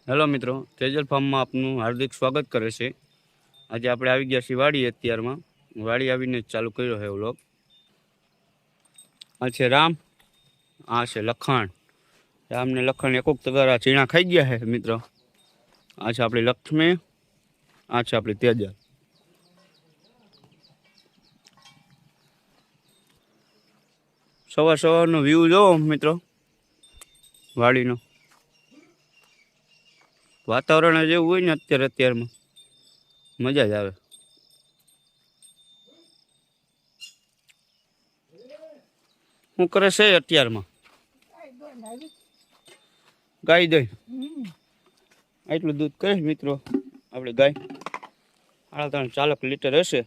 Hello મિત્રો, તેજલ ફાર્મમાં આપનું હાર્દિક સ્વાગત કરે છે। આજે આપણે આવી ગયા છીએ વાડી। અત્યારમાં વાડી આવીને ચાલુ કર્યો છે વ્લોગ। આ છે રામ, આ છે લખાણ। રામ ને લખાણ એક તગારા ચીણા ખાઈ ગયા છે મિત્રો। આ છે આપણી લક્ષ્મી, આ છે આપણી તેજલ। સવાર સવારનો વ્યૂ જોવો મિત્રો વાડીનો। વાતાવરણ જેવું હોય ને અત્યારમાં મજા જ આવે। શું કરે છે અત્યારમાં? ગાય દઈ એટલું દૂધ કહે મિત્રો આપણે ગાય 3.5 લીટર હશે।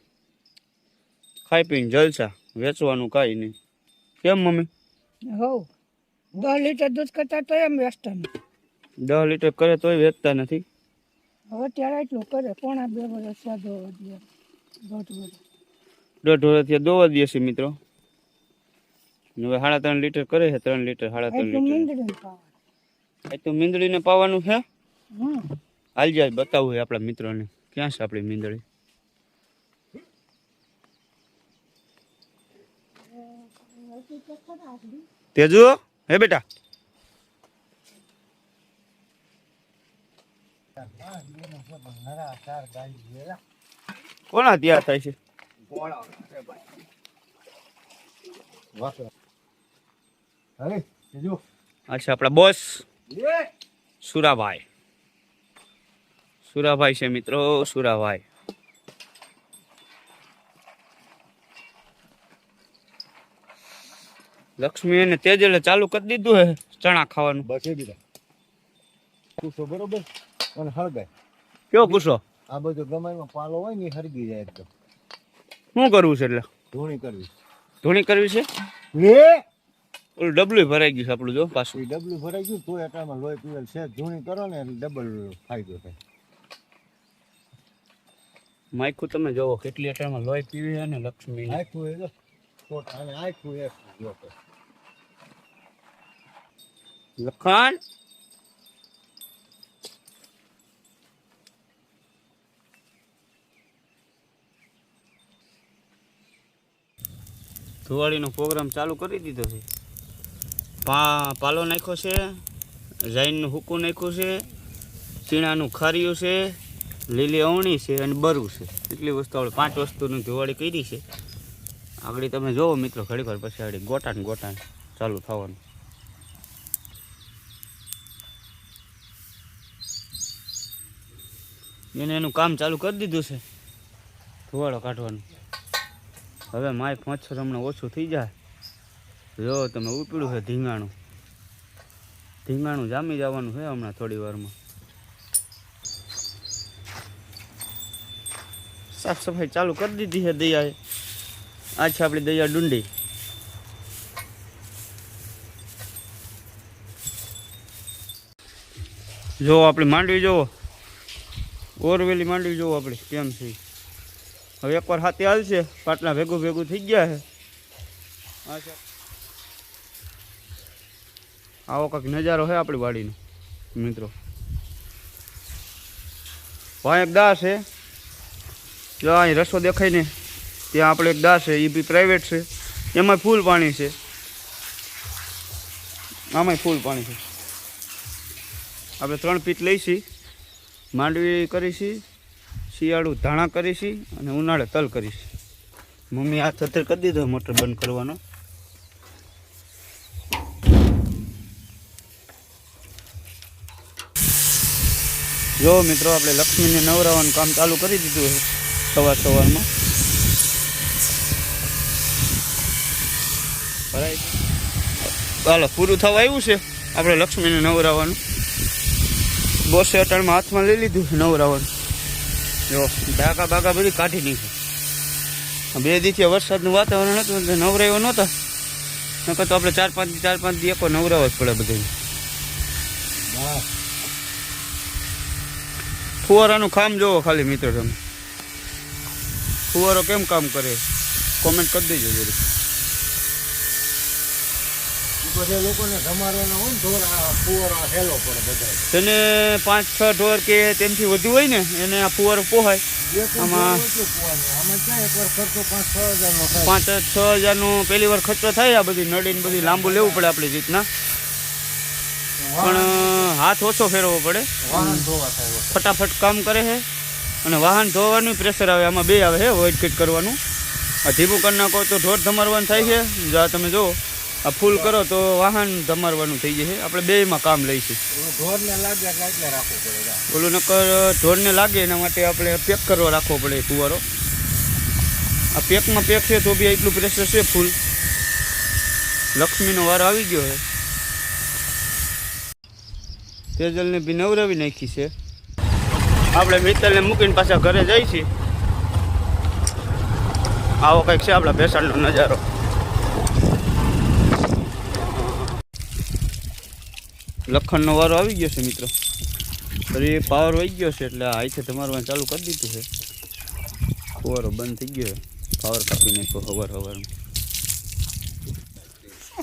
ખાઈ પીને જલસા, વેચવાનું કાંઈ નહીં। કેમ મમ્મી? હો 10 લીટર દૂધ કરતા તો એમ વેચતા નથી। 10 લીટર કરે તોય વેચતા નથી। હવે ત્યારે એટલું કરે, 1.5 વર્ષ દોવા દે, 1.5 વર્ષથી દોવા દે છે મિત્રો। હવે 3.5 લીટર કરે છે, 3 લીટર 3.5 લીટર। આ તો મીંદડીને પાવાનું છે। હાલ જાય બતાવું આપણા મિત્રોને ક્યાં છે આપણી મીંદડી। તેજુ હે બેટા, કોના તૈયાર થાય છે? અચ્છા, આપણા બોસ સુરાભાઈ। સુરાભાઈ છે મિત્રો, સુરાભાઈ। લક્ષ્મી અને તેજલે ચાલુ કરી દીધું હે ચણા ખાવાનું। બસ એ બીજા કુસો બરોબર અને હળગાય। કયો કુસો? આ બધું ગમાઈમાં પાલો હોય ને હરગી જાય એકદમ। શું કરવું છે? એટલે ધૂણી કરવી। ધૂણી કરવી છે? એ ઓલું ડબલું ભરાઈ ગયું છે આપણું, જો પાછું એ ડબલું ભરાઈ ગયું તો એટામાં લોહી પીવેલ છે। ધૂણી કરો ને એટલે ડબલ ફાયદો થાય। માયખું તમે જોવો કેટલી અટાણમાં લોહી પીવી છે ને લક્ષ્મી। આખું એ જો કોટ અને આખું એક જો લખાણ ધુવાડીનો પ્રોગ્રામ ચાલુ કરી દીધો છે। પાલો નાખ્યો છે, જાઈનનું હુકું નાખ્યું છે, ચીણાનું ખારિયું છે, લીલી અવણી છે અને બરવું છે। એટલી વસ્તુ આપણે 5 વસ્તુની ધુવાડી કરી છે। આગળ તમે જોવો મિત્રો ઘડીક વાર પછી આગળ ગોટાન ચાલુ થવાનું। એને એનું કામ ચાલુ કરી દીધું છે ધુવાડો કાઢવાનું। હવે માય મચ્છર હમણાં ઓછું થઈ જાય। જો તમે ઉપડ્યું છે ધીંગાણું જામી જવાનું છે હમણાં થોડી વારમાં। સાફ સફાઈ ચાલુ કરી દીધી છે દયાએ। આ છે આપણી દયા ડુંડી। જો આપણી માંડવી જોવો, ઓરવેલી માંડવી જોવો આપણે કેમ છે। હવે એકવાર હાથે હાલશે, પાટલા ભેગું થઈ ગયા છે। અચ્છા, આવો કંઈક નજારો છે આપણી વાડીનો મિત્રો। ભાઈ એક દાસ છે, જો અહીં રસ્તો દેખાય ને ત્યાં આપણે એક દાસ છે, એ બી પ્રાઇવેટ છે। એમાં ફૂલ પાણી છે, આમાંય ફૂલ પાણી છે। આપણે 3 પીટ લઈશી, માંડવી કરીશી, શિયાળું ધાણા કરીશી અને ઉનાળે તલ કરીશી। મમ્મી હાથ અત્યારે કરી દીધો મોટર બંધ કરવાનો। જો મિત્રો આપણે લક્ષ્મીને નવરાવાનું કામ ચાલુ કરી દીધું છે સવારમાં। ચાલો પૂરું થવા આવ્યું છે આપણે લક્ષ્મીને નવરાવાનું। બોસે અટાણમાં હાથમાં લઈ લીધું છે નવરાવાનું। જો બાગા બધી કાઢી નાખી। 2 દિવસથી વરસાદનું વાતાવરણ હતું એટલે નવરાયો નહોતા, નકર તો આપણે 4-5 દી એકો નવરાવો જ પડે બધાને। ફુવારાનું કામ જોવો ખાલી મિત્રો તમે, ફુવારો કેમ કામ કરે કોમેન્ટ કરી દેજો જરી। પછી લોકોને જમાડવાના હોય ને ઢોર આ ફુવારો હેલો પડે બધા. તેને 5-6 ઢોર કે તેનાથી વધુ હોય ને એને આ ફુવારો પોહાય. આમાં આમાં ક્યાં એકવાર ખર્ચો 5-6 હજારનો થાય. 5-6 હજારનો પહેલી વાર ખર્ચો થાય. આ બધી નડીને બધી લાંબુ લેવું પડે આપણી રીતના, પણ હાથ ઓછો ફેરવવો પડે. વાહન ધોવા થાય. ફટાફટ કામ કરે છે અને વાહન ધોવાનું પ્રેશર આવે. આમાં બે આવે છે, વોઇડ કટ કરવાનું. આ ધીમું કરી નાખો તો ઢોર ધમારવાનું થાય છે. જો આ તમે જુઓ, આ ફૂલ કરો તો વાહન ધમારવાનું થઈ જાય છે. આપણે બેયમાં કામ લઈશું. ઢોરને લાગે એટલે રાખવું પડે. ઓલું નકર ઢોરને લાગે એના માટે આપણે પેક કરવા રાખવો પડે ફુવારો. આ પેકમાં પેક છે તો બી એટલું પ્રેશર છે ફૂલ. લક્ષ્મીનો વારો આવી ગયો છે. તેજલને બી નવરાવી નાખી છે. આપણે મિત્તલને મૂકીને પાછા ઘરે જઈ છીએ. આવો કંઈક છે આપણા ભેસાણનો નજારો. લખણનો વારો આવી ગયો છે મિત્રો. ફરી પાવર વહી ગયો છે એટલે હાથે તમારું ચાલુ કરી દીધું છે. ફુવારો બંધ થઈ ગયો છે. પાવર કાપી નાખ્યો હવારમાં.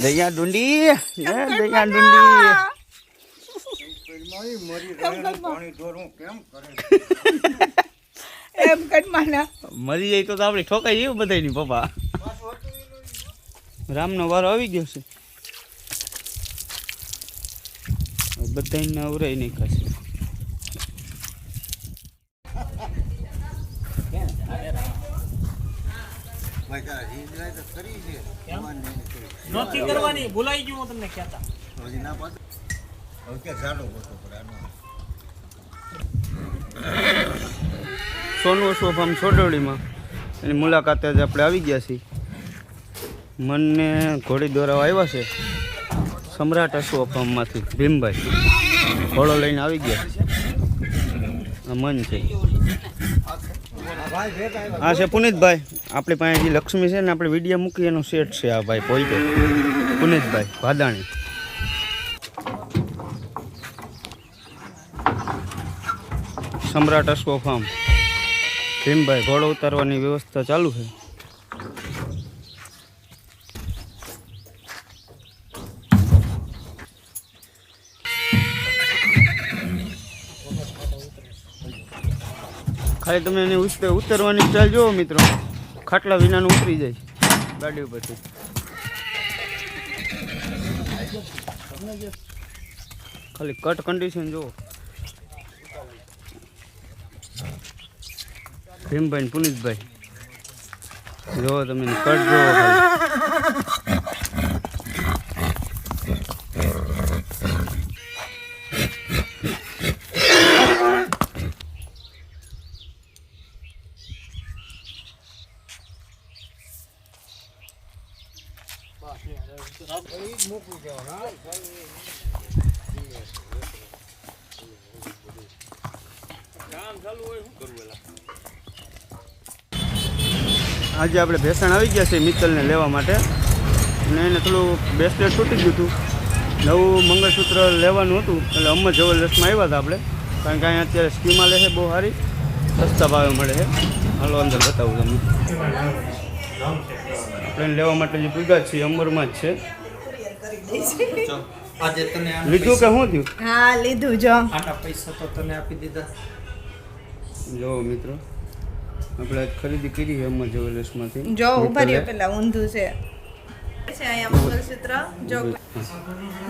દયા ડુંડી, દયા ડુંડી. એમ કદમાના મરી જાય તો આપણે ઠોકાઈ જઈએ બધાની પપ્પા. રામનો વારો આવી ગયો છે. બધાને અવરાઈ નાખ્યા છે. નથી કરવાની, ભૂલાઈ ગયું હું તમને કહેતા. સોનું સોફામ છોડોડીમાં એની મુલાકાતે જ આપણે આવી ગયા છીએ. મનને ઘોડી દોરાવા આવ્યા છે સમ્રાટ અશ્વફામમાંથી ભીમભાઈ. ઘોડો લઈને આવી ગયા. આ મન છે. હા છે પુનિતભાઈ. આપણી પાસે જે લક્ષ્મી છે ને આપણે વિડીયો મૂકી એનો સેટ છે. આ ભાઈ પોઈટે પુનિતભાઈ ભાદાણી. સમ્રાટ અશ્વફામ ભીમભાઈ. ઘોડો ઉતારવાની વ્યવસ્થા ચાલુ છે. ખાલી તમે એની ઉતરવાની સ્ટાઇલ જુઓ મિત્રો. ખાટલા વિનાનું ઉતરી જાય ગાડી ઉપરથી. ખાલી કટ કન્ડિશન જુઓ. ભીમભાઈ ને પુનિતભાઈ જોવો તમે કટ જોવો ખાલી. આજે આપણે ભેસાણ આવી ગયા છે મિત્તલને લેવા માટે. અને એને થોડું બ્રેસલેટ તૂટી ગયું હતું. નવું મંગળસૂત્ર લેવાનું હતું એટલે અમર જ્વેલર્સમાં આવ્યા હતા આપણે. કારણ કે અહીંયા અત્યારે સ્કીમાં લે છે બહુ સારી, સસ્તા ભાવે મળે છે. હાલો અંદર બતાવું તમને. આપણે એને લેવા માટે જે પૂગા છીએ અમરમાં જ છે. આજે તને લીધું કે શું થયું? હા લીધું. જો આના પૈસા તો તને આપી દીધા. જો મિત્રો આપણે ખરીદી કરી છે અમર જ્વેલર્સમાંથી. જો ઉભા રહ્યો, પેલા ઊંધું છે અહીંયા મંગલસૂત્ર. જો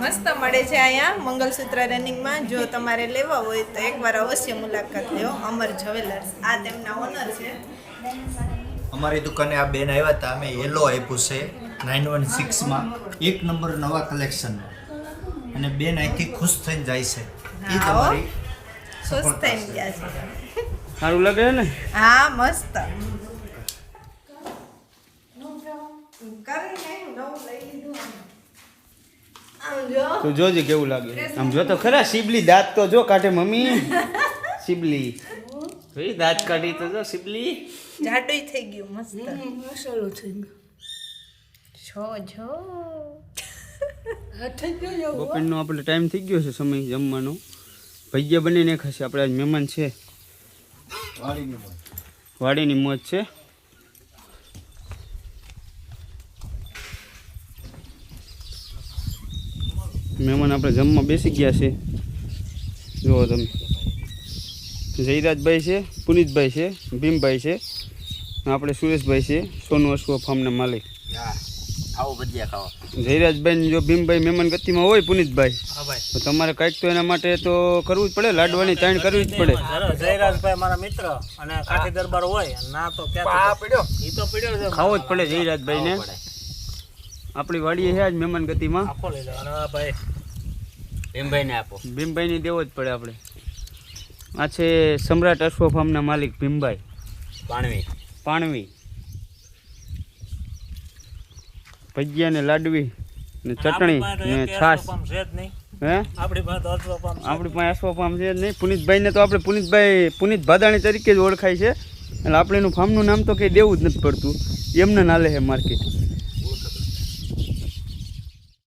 મસ્ત મળે છે અહીંયા મંગલસૂત્ર રનિંગમાં. જો તમારે લેવા હોય તો એકવાર અવશ્ય મુલાકાત લ્યો. અમર જ્વેલર્સ આ તેમના ઓનર છે. અમારી દુકાને આ બેન આવ્યા હતા. અમે યેલો આપ્યું છે 916માં 1 નંબર નવા કલેક્શનમાં. અને બેન અહીંથી ખુશ થઈને જાય છે. એ તમારી ખુશ થઈને ગયા છે. સારું લાગે છે ને? હા મસ્ત. તો જોજે કેવું લાગે. આમ જો તો ખરા શિબલી દાંત તો જો કાઢે મમ્મી. શિબલી ભાઈ દાંત કાઢી તો જો શિબલી. જાડું થઈ ગયું મસ્ત. મસાલો થઈ ગયો. જો બપોરનો આપણે ટાઈમ થઈ ગયો છે, સમય જમવાનો. ભજીયા બનીને ખાશે. આપણે આજ મહેમાન છે. વાડીની મોજ છે. મહેમાન આપણે જમવા બેસી ગયા છે. જુઓ તમે, જયરાજભાઈ છે, પુનિતભાઈ છે, ભીમભાઈ છે, આપણે સુરેશભાઈ છે, સોનું અશ્વ ફાર્મના માલિક. આવો ભજીયા ખાવા. જયરાજભાઈ જો ભીમભાઈ મહેમાન ગતિમાં હોય પુનિતભાઈ, હા ભાઈ. તો તમારે કંઈક તો એના માટે તો કરવું જ પડે, લાડવાની તાણ કરવી જ પડે. જયરાજભાઈ મારા મિત્ર અને કાઠી દરબાર હોય ના તો ક્યાં ઈ તો પીડ્યો છે. ખાવો જ પડે જયરાજભાઈને. આપણી વાડીએ છે આજ મહેમાન ગતિમાં. આખો લઈ લો. અને ભાઈ ભીમભાઈને આપો. ભીમભાઈને દેવો જ પડે આપણે. આ છે સમ્રાટ અશ્વ ફાર્મના માલિક ભીમભાઈ પાણવી. ભજીયા ને લાડવી ને ચટણી ને છાશ. હે આપણી પાસે તો અશ્વપામ છે. આપણી પાસે અશ્વપામ છે જ નહીં. પુનિતભાઈને તો આપણે પુનિત ભાદાણી તરીકે જ ઓળખાય છે, એટલે આપણે એનું ફાર્મનું નામ તો કંઈ દેવું જ નથી પડતું, એમને નાલે છે માર્કેટ.